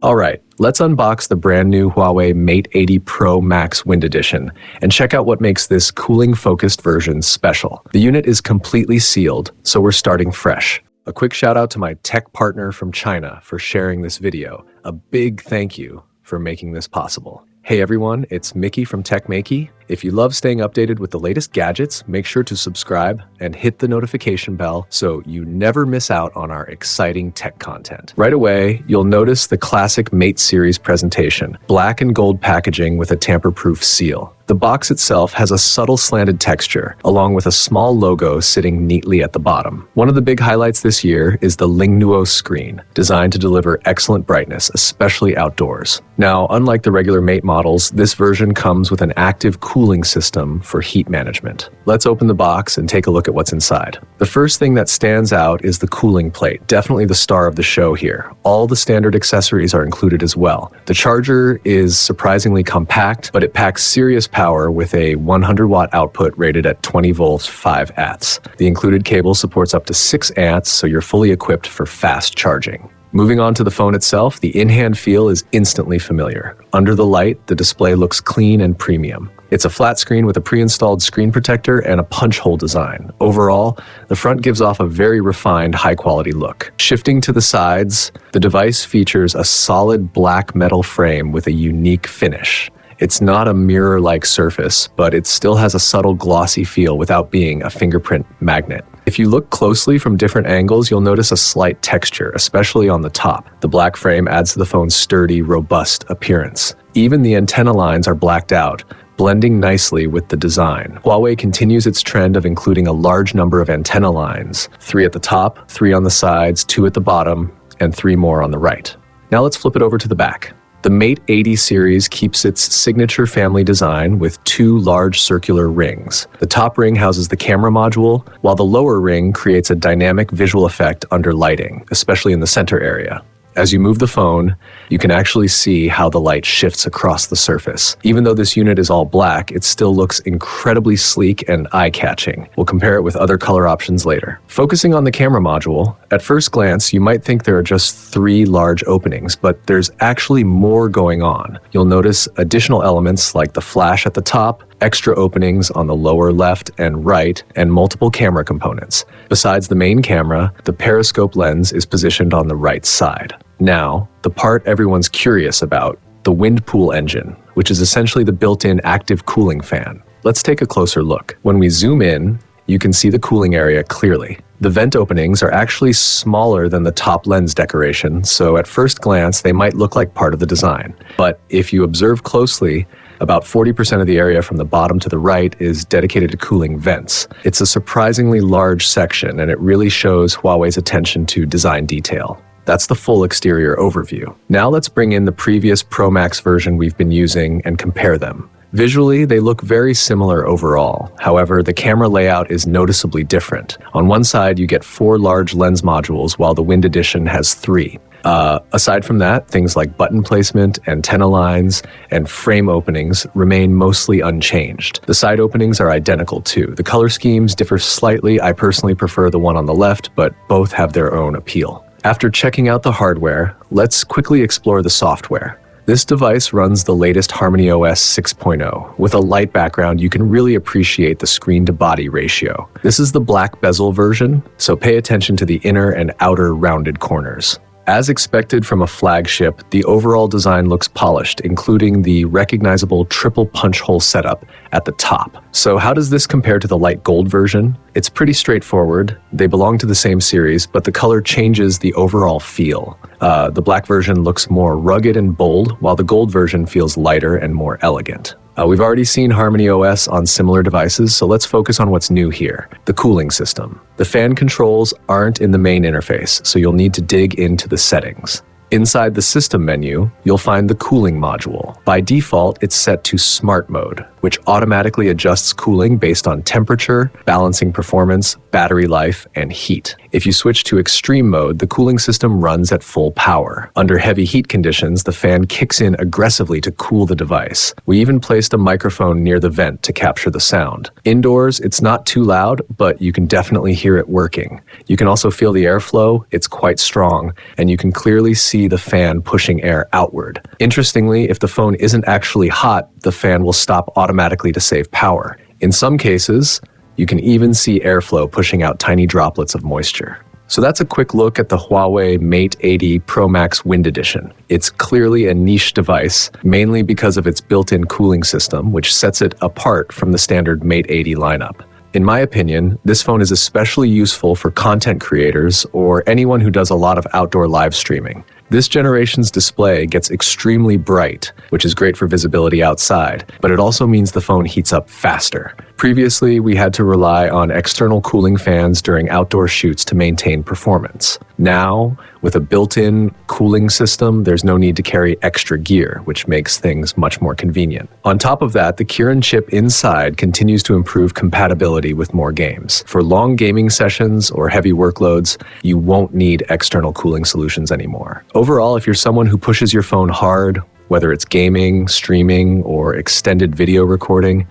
Alright, let's unbox the brand new Huawei Mate 80 Pro Max Wind Edition and check out what makes this cooling-focused version special. The unit is completely sealed, so we're starting fresh. A quick shout out to my tech partner from China for sharing this video. A big thank you for making this possible. Hey everyone, it's Mickey from techmaiky. If you love staying updated with the latest gadgets, make sure to subscribe and hit the notification bell so you never miss out on our exciting tech content. Right away, you'll notice the classic Mate series presentation, black and gold packaging with a tamper-proof seal. The box itself has a subtle slanted texture, along with a small logo sitting neatly at the bottom. One of the big highlights this year is the Lingnuo screen, designed to deliver excellent brightness, especially outdoors. Now, unlike the regular Mate models, this version comes with an active cooling system for heat management. Let's open the box and take a look at what's inside. The first thing that stands out is the cooling plate, definitely the star of the show here. All the standard accessories are included as well. The charger is surprisingly compact, but it packs serious power with a 100-watt output rated at 20 volts 5 amps. The included cable supports up to 6 amps, so you're fully equipped for fast charging. Moving on to the phone itself, the in-hand feel is instantly familiar. Under the light, the display looks clean and premium. It's a flat screen with a pre-installed screen protector and a punch hole design. Overall, the front gives off a very refined, high-quality look. Shifting to the sides, the device features a solid black metal frame with a unique finish. It's not a mirror-like surface, but it still has a subtle glossy feel without being a fingerprint magnet. If you look closely from different angles, you'll notice a slight texture, especially on the top. The black frame adds to the phone's sturdy, robust appearance. Even the antenna lines are blacked out, blending nicely with the design. Huawei continues its trend of including a large number of antenna lines, 3 at the top, 3 on the sides, 2 at the bottom, and 3 more on the right. Now let's flip it over to the back. The Mate 80 series keeps its signature family design with 2 large circular rings. The top ring houses the camera module, while the lower ring creates a dynamic visual effect under lighting, especially in the center area. As you move the phone, you can actually see how the light shifts across the surface. Even though this unit is all black, it still looks incredibly sleek and eye-catching. We'll compare it with other color options later. Focusing on the camera module, at first glance, you might think there are just 3 large openings, but there's actually more going on. You'll notice additional elements like the flash at the top, extra openings on the lower left and right, and multiple camera components. Besides the main camera, the periscope lens is positioned on the right side. Now, the part everyone's curious about, the Windpool engine, which is essentially the built-in active cooling fan. Let's take a closer look. When we zoom in, you can see the cooling area clearly. The vent openings are actually smaller than the top lens decoration, so at first glance, they might look like part of the design. But if you observe closely, about 40% of the area from the bottom to the right is dedicated to cooling vents. It's a surprisingly large section, and it really shows Huawei's attention to design detail. That's the full exterior overview. Now let's bring in the previous Pro Max version we've been using and compare them. Visually, they look very similar overall. However, the camera layout is noticeably different. On one side, you get 4 large lens modules, while the Wind Edition has 3. Aside from that, things like button placement, antenna lines, and frame openings remain mostly unchanged. The side openings are identical too. The color schemes differ slightly. I personally prefer the one on the left, but both have their own appeal. After checking out the hardware, let's quickly explore the software. This device runs the latest HarmonyOS 6.0. With a light background, you can really appreciate the screen-to-body ratio. This is the black bezel version, so pay attention to the inner and outer rounded corners. As expected from a flagship, the overall design looks polished, including the recognizable triple punch hole setup at the top. So how does this compare to the light gold version? It's pretty straightforward. They belong to the same series, but the color changes the overall feel. The black version looks more rugged and bold, while the gold version feels lighter and more elegant. We've already seen HarmonyOS on similar devices, so let's focus on what's new here, the cooling system. The fan controls aren't in the main interface, so you'll need to dig into the settings. Inside the system menu, you'll find the cooling module. By default, it's set to Smart Mode, which automatically adjusts cooling based on temperature, balancing performance, battery life, and heat. If you switch to extreme mode, the cooling system runs at full power. Under heavy heat conditions, the fan kicks in aggressively to cool the device. We even placed a microphone near the vent to capture the sound. Indoors, it's not too loud, but you can definitely hear it working. You can also feel the airflow, it's quite strong, and you can clearly see the fan pushing air outward. Interestingly, if the phone isn't actually hot, the fan will stop automatically to save power. In some cases, you can even see airflow pushing out tiny droplets of moisture. So that's a quick look at the Huawei Mate 80 Pro Max Wind Edition. It's clearly a niche device, mainly because of its built-in cooling system, which sets it apart from the standard Mate 80 lineup. In my opinion, this phone is especially useful for content creators or anyone who does a lot of outdoor live streaming. This generation's display gets extremely bright, which is great for visibility outside, but it also means the phone heats up faster. Previously, we had to rely on external cooling fans during outdoor shoots to maintain performance. Now, with a built-in cooling system, there's no need to carry extra gear, which makes things much more convenient. On top of that, the Kirin chip inside continues to improve compatibility with more games. For long gaming sessions or heavy workloads, you won't need external cooling solutions anymore. Overall, if you're someone who pushes your phone hard, whether it's gaming, streaming, or extended video recording,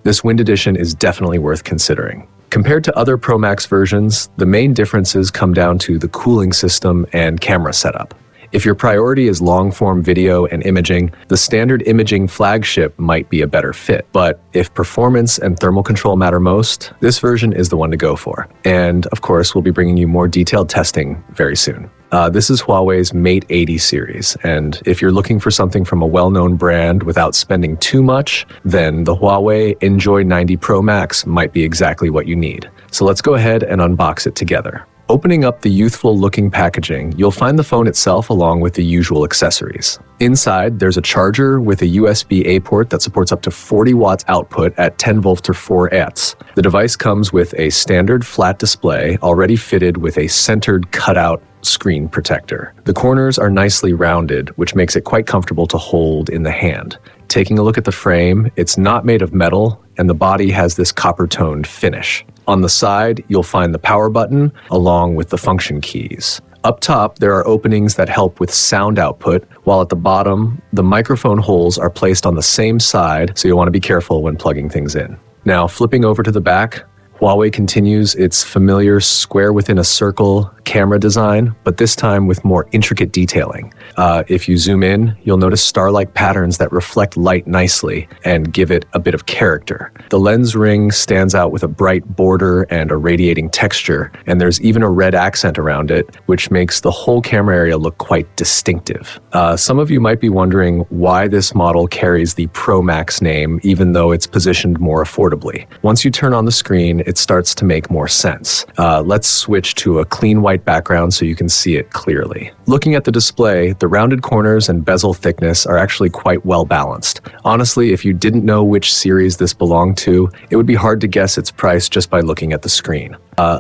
this Wind Edition is definitely worth considering. Compared to other Pro Max versions, the main differences come down to the cooling system and camera setup. If your priority is long-form video and imaging, the standard imaging Flagship might be a better fit. But if performance and thermal control matter most, this version is the one to go for. And of course, we'll be bringing you more detailed testing very soon. This is Huawei's Mate 80 series, and if you're looking for something from a well-known brand without spending too much, then the Huawei Enjoy 90 Pro Max might be exactly what you need. So let's go ahead and unbox it together. Opening up the youthful-looking packaging, you'll find the phone itself along with the usual accessories. Inside, there's a charger with a USB-A port that supports up to 40 watts output at 10 volts to 4 amps. The device comes with a standard flat display already fitted with a centered cutout screen protector. The corners are nicely rounded, which makes it quite comfortable to hold in the hand. Taking a look at the frame, it's not made of metal, and the body has this copper-toned finish. On the side, you'll find the power button along with the function keys. Up top, there are openings that help with sound output, while at the bottom, the microphone holes are placed on the same side, so you'll want to be careful when plugging things in. Now, flipping over to the back, Huawei continues its familiar square within a circle camera design, but this time with more intricate detailing. If you zoom in, you'll notice star-like patterns that reflect light nicely and give it a bit of character. The lens ring stands out with a bright border and a radiating texture, and there's even a red accent around it, which makes the whole camera area look quite distinctive. Some of you might be wondering why this model carries the Pro Max name, even though it's positioned more affordably. Once you turn on the screen, it starts to make more sense. Let's switch to a clean white background so you can see it clearly. Looking at the display, the rounded corners and bezel thickness are actually quite well balanced. Honestly, if you didn't know which series this belonged to, it would be hard to guess its price just by looking at the screen.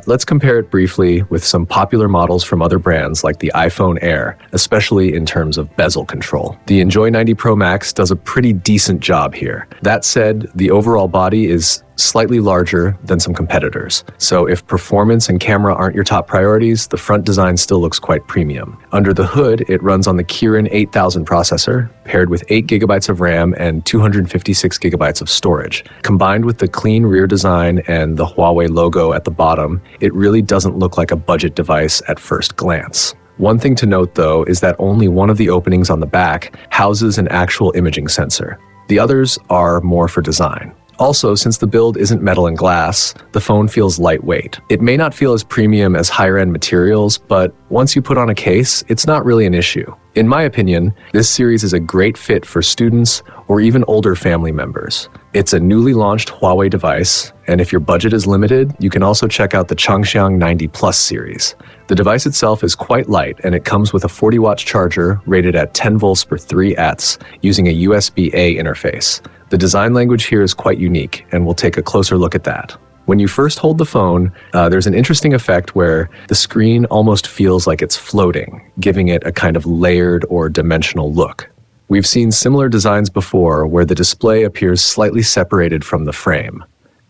Let's compare it briefly with some popular models from other brands like the iPhone Air, especially in terms of bezel control. The Enjoy 90 Pro Max does a pretty decent job here. That said, the overall body is slightly larger than some competitors. So if performance and camera aren't your top priorities, the front design still looks quite premium. Under the hood, it runs on the Kirin 8000 processor, paired with 8 gigabytes of RAM and 256 gigabytes of storage. Combined with the clean rear design and the Huawei logo at the bottom, it really doesn't look like a budget device at first glance. One thing to note, though, is that only one of the openings on the back houses an actual imaging sensor. The others are more for design. Also, since the build isn't metal and glass, the phone feels lightweight. It may not feel as premium as higher-end materials, but once you put on a case, it's not really an issue. In my opinion, this series is a great fit for students or even older family members. It's a newly launched Huawei device, and if your budget is limited, you can also check out the Changxiang 90 Plus series. The device itself is quite light, and it comes with a 40-watt charger rated at 10 volts per 3 amps using a USB-A interface. The design language here is quite unique, and we'll take a closer look at that. When you first hold the phone, there's an interesting effect where the screen almost feels like it's floating, giving it a kind of layered or dimensional look. We've seen similar designs before where the display appears slightly separated from the frame.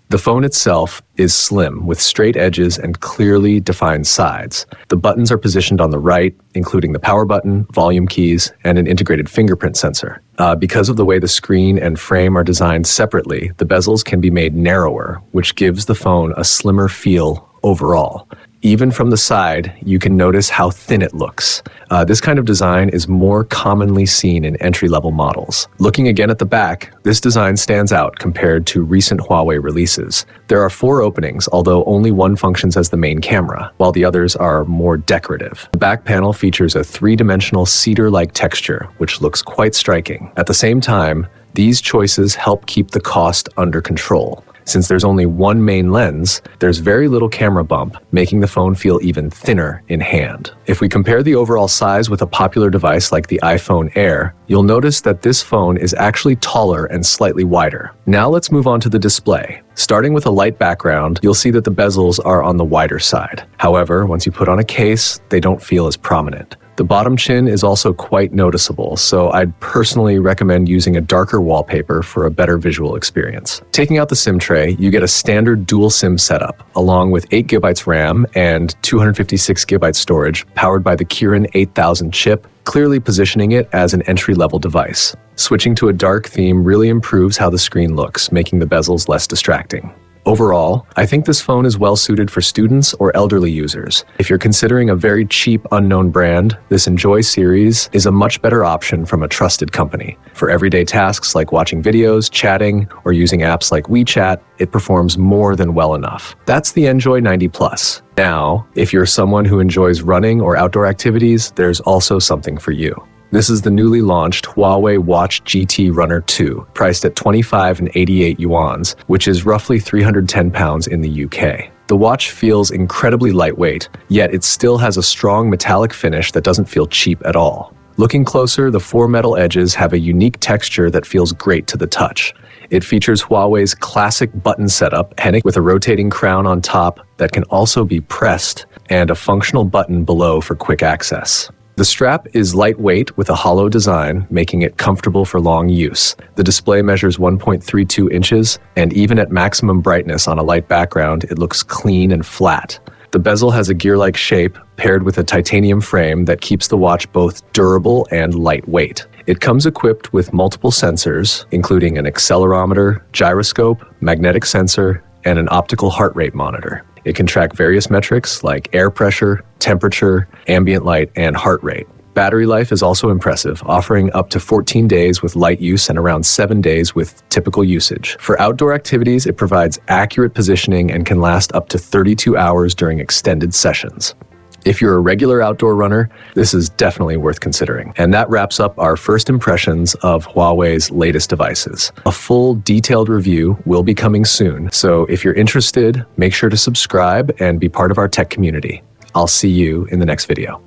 The phone itself is slim with straight edges and clearly defined sides. The buttons are positioned on the right, including the power button, volume keys, and an integrated fingerprint sensor. Because of the way the screen and frame are designed separately, the bezels can be made narrower, which gives the phone a slimmer feel overall. Even from the side, you can notice how thin it looks. This kind of design is more commonly seen in entry-level models. Looking again at the back, this design stands out compared to recent Huawei releases. There are 4 openings, although only one functions as the main camera, while the others are more decorative. The back panel features a 3-dimensional cedar-like texture, which looks quite striking. At the same time, these choices help keep the cost under control. Since there's only one main lens, there's very little camera bump, making the phone feel even thinner in hand. If we compare the overall size with a popular device like the iPhone Air, you'll notice that this phone is actually taller and slightly wider. Now let's move on to the display. Starting with a light background, you'll see that the bezels are on the wider side. However, once you put on a case, they don't feel as prominent. The bottom chin is also quite noticeable, so I'd personally recommend using a darker wallpaper for a better visual experience. Taking out the SIM tray, you get a standard dual SIM setup, along with 8GB RAM and 256GB storage, powered by the Kirin 8000 chip, clearly positioning it as an entry-level device. Switching to a dark theme really improves how the screen looks, making the bezels less distracting. Overall, I think this phone is well suited for students or elderly users. If you're considering a very cheap, unknown brand, this Enjoy series is a much better option from a trusted company. For everyday tasks like watching videos, chatting, or using apps like WeChat, it performs more than well enough. That's the Enjoy 90 Plus. Now, if you're someone who enjoys running or outdoor activities, there's also something for you. This is the newly launched Huawei Watch GT Runner 2, priced at 25.88 yuan, which is roughly 310 pounds in the UK. The watch feels incredibly lightweight, yet it still has a strong metallic finish that doesn't feel cheap at all. Looking closer, the 4 metal edges have a unique texture that feels great to the touch. It features Huawei's classic button setup, with a rotating crown on top that can also be pressed, and a functional button below for quick access. The strap is lightweight with a hollow design, making it comfortable for long use. The display measures 1.32 inches, and even at maximum brightness on a light background, it looks clean and flat. The bezel has a gear-like shape, paired with a titanium frame that keeps the watch both durable and lightweight. It comes equipped with multiple sensors, including an accelerometer, gyroscope, magnetic sensor, and an optical heart rate monitor. It can track various metrics like air pressure, temperature, ambient light, and heart rate. Battery life is also impressive, offering up to 14 days with light use and around 7 days with typical usage. For outdoor activities, it provides accurate positioning and can last up to 32 hours during extended sessions. If you're a regular outdoor runner, this is definitely worth considering. And that wraps up our first impressions of Huawei's latest devices. A full detailed review will be coming soon, so if you're interested, make sure to subscribe and be part of our tech community. I'll see you in the next video.